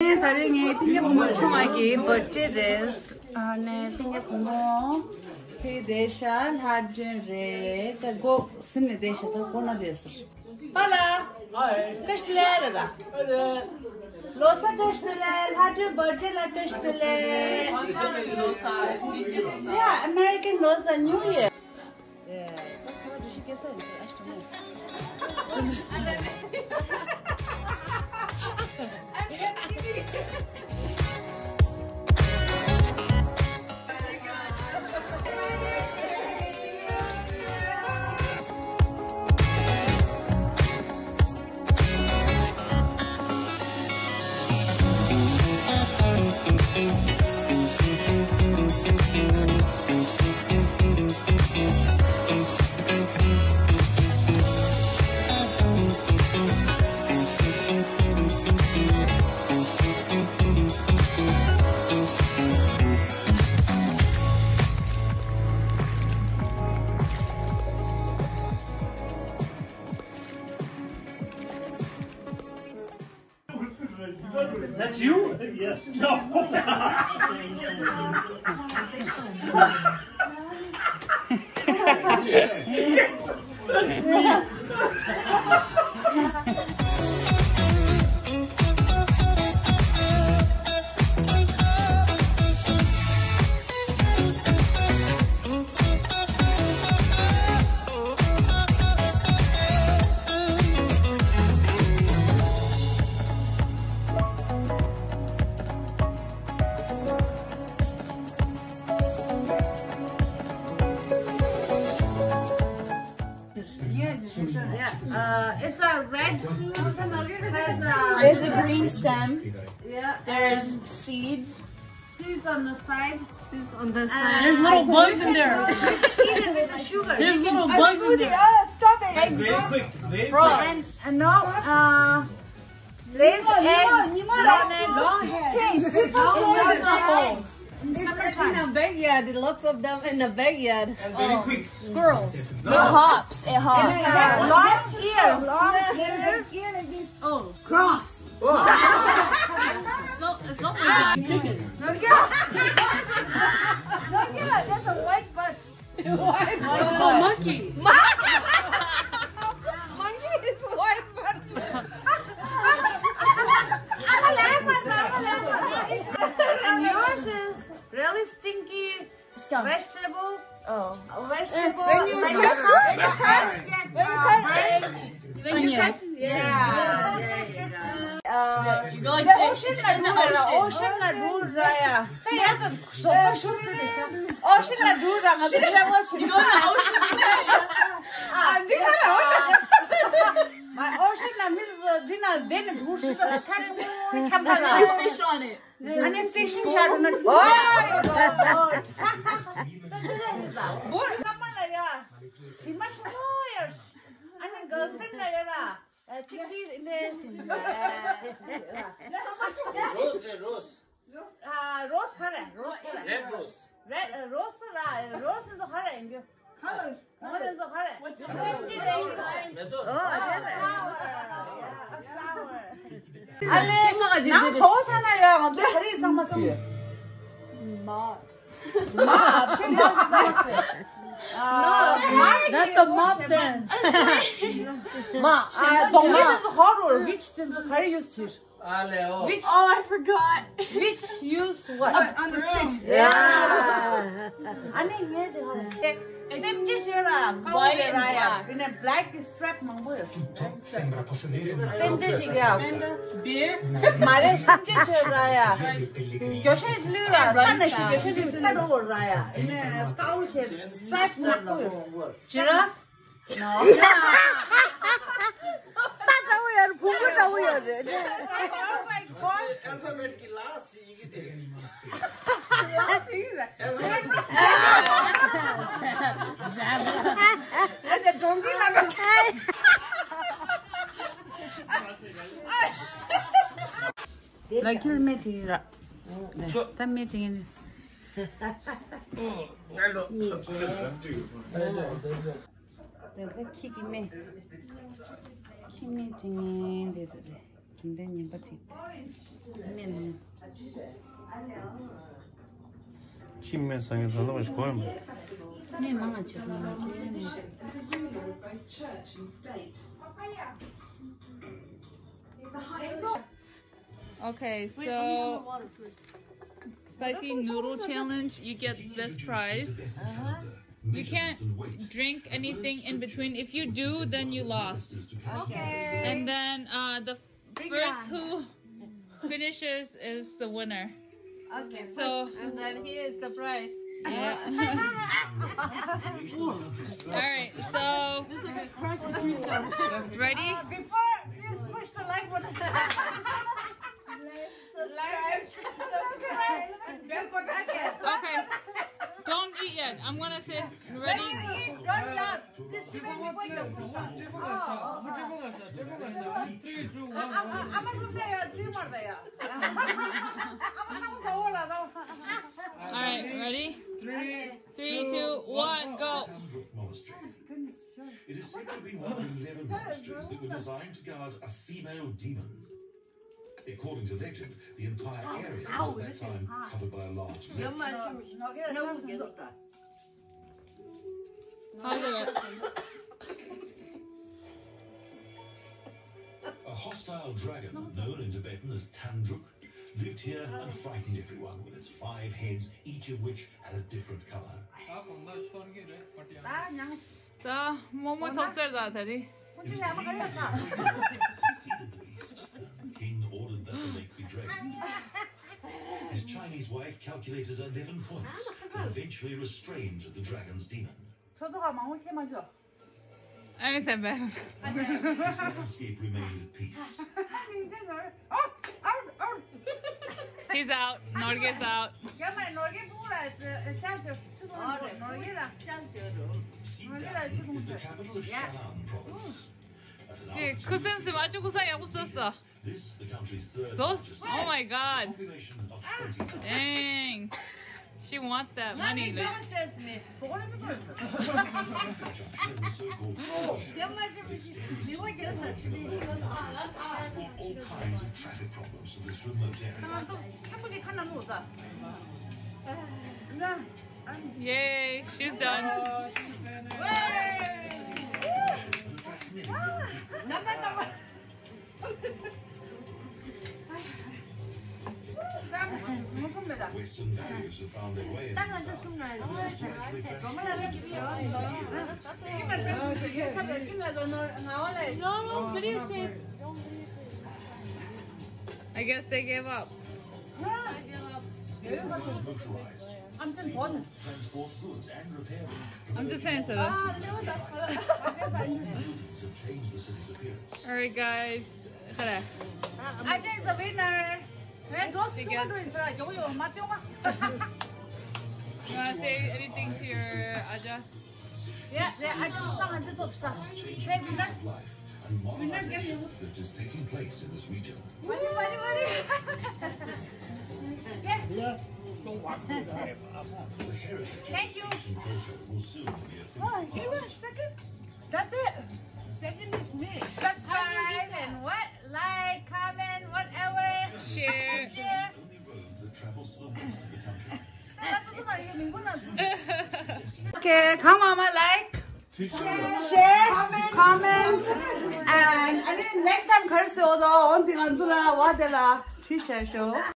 다른 핑계 부모 총알기 birthdays 네 핑계 부모 그 대샤 하드레 그거 스네 대샤도 코나 됐어. 빨라. 그슬래다. 로사 그슬래 하드 birthday 라 그슬래. Yeah, American Losa New Year. Yeah. 그거 주시겠어요? That's you? Yes. No. That's me. Yeah, it's a red fruit. There's a green stem. Yeah, There's seeds. seeds on the side. Seeds on the side. There's little bugs in there. Eat it with the sugar. There's little bugs in there. Stop it. Very quick. Very Frogs. No, lays eggs. Long hair. It's in the backyard. There's lots of them in the backyard. And very quick. Squirrels. It hops. It hops. Long ears. Long ears. Oh, cross. It's not like chicken. There's a white butt. White butt. Oh, monkey. Monkey is white butt. And yours is really stinky vegetable. Oh, vegetable. When you cut, yeah. You go like the this. ocean It's in the ocean. la ruraya. Hey, ocean la ruranga. You go in the ocean first. My ocean la means dinner then dhusu la thare And chambala. you fish on it. And fishing chart na. Oh. Boy, samala ya. Simas lawyers. And girlfriend la ya. Chichi in the Rose. rose khare. Red rose. Red rose is the khare. Color. What is the khare? What's it? 난 더우잖아요. 근데 다리 이상맞지? Mop. That's the mop dance. Mop. 동네에서 horror. Which dance carry used to? Which? Oh, I forgot. Which use what? On the stick. Yeah. 아니 이게 쌤지지라 가운데라야. 그냥 black strap 망보여. 쌤지지가. Beer. 말에 쌤지지라야. 교실들라 하나씩 교실들 따라오라야. 이네 가운데 strap 망보여. Giraffe. No. 따라오야. 보고 나오야 돼. Alphabetically last. The donkey like your meeting. That meeting is. The kiki me. Kiki meeting. The 김매상에 전화가 싶어요. Okay, so spicy noodle challenge, you get this prize. You can't drink anything in between. If you do, then you lost. Okay. And then the first who finishes is the winner. Okay. So And then here's the prize. yeah. Alright, so ready? Before, please push the like button. Subscribe. Okay. Don't eat yet. I'm gonna say ready. Don't laugh. This is very important. Alright, ready? 3, 2, 1, go. It is said to have been one of 11 monasteries that were designed to guard a female demon. According to legend, the entire area was at that time covered by a large lake. I'll do it. A hostile dragon, known in Tibetan as Tandruk, lived here and frightened everyone with its 5 heads, each of which had a different color. 자, 뭐뭐 덥살다 다리. Succeeded the beast. The king ordered that the lake be drained. His Chinese wife calculated 11 points and eventually restrained the dragon's demon. I'm 선배. His landscape remained at peace. He's out. Norge's out. Xidan is the capital of Shannan province. At an altitude 그 센스 맞추고서 야구 썼어. This, the country's third 줬어? largest Oh my god. population of 20,000. Dang. She wants that money. Like, Traffic junction, the so-called extends all kinds of traffic problems to this remote area. yay, she's done. Western values have found their way into the town. I guess they gave up. Everything is motorized. Transport goods and repair them. I'm just saying so. Buildings have changed the city's appearance. Alright guys. 그래. Ajay is the winner. You wanna say anything to your Aja? Yeah, Ajay is Changing pace of life and modernization that is taking place in this region. The heritage Thank you. and culture will soon be a thing Oh, of the give me a past. second. That's it. Second is me. Subscribe and what? Like, comment, whatever. Share. Share. The only road that travels to the west of the country. Okay, come on, like, share, comment, and I mean next time curse all the on thing on the what the t-shirt show.